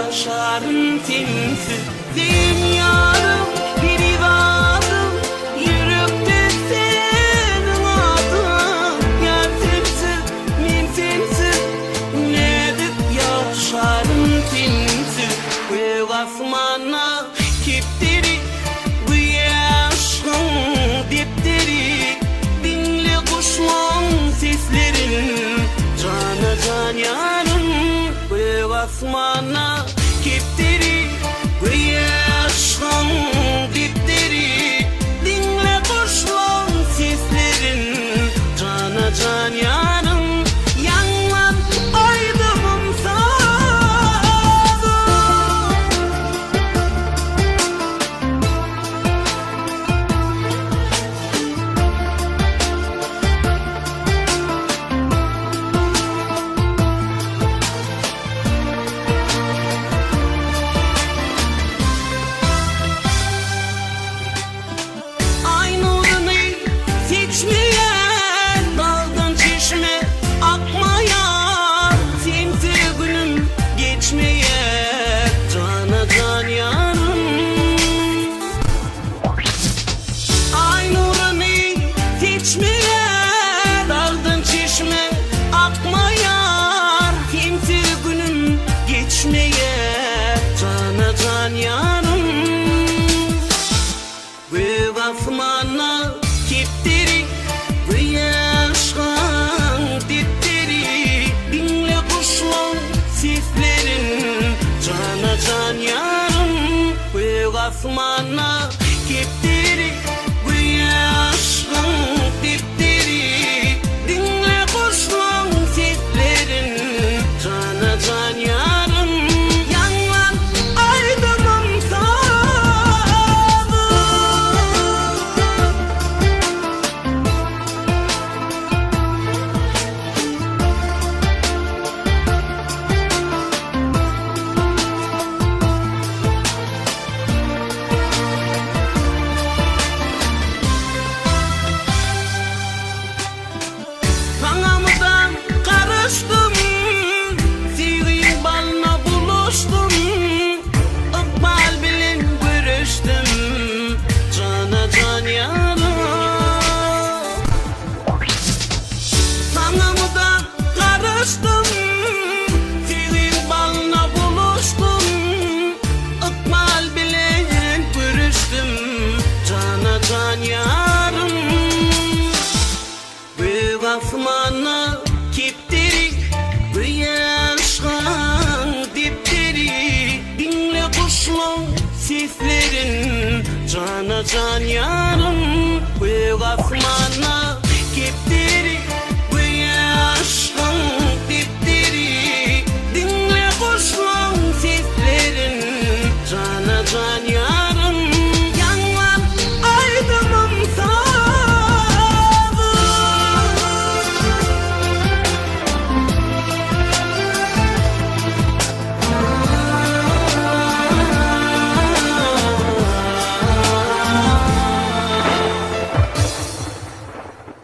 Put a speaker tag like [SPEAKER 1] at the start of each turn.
[SPEAKER 1] yaşarım sensiz. Dünyarım bir ibadım, yürüp senin adın. Yar sensiz, men sensiz, nedip yaşarım sensiz. Göğ asmana kepteri, bu yaşın depteri. Dinle kuşman seslerin, cana can yarım. Göğ asmana kepteri, bu yaşın depteri. Dinle kuşman seslerin, cana can yarım. Yanlan aydımım asmana kepteri, bu yaşan dipteri. Dinle kuşlan seslerin, cana can yarım. Bu asmana kepteri, bu yaşan dipteri. Dinle kuşlan seslerin, cana can yarım. Yanlan aydımım asmana kepteri, bu yaşan dipteri. Dinle kuşlan seslerin, cana can yarım. Bu asmana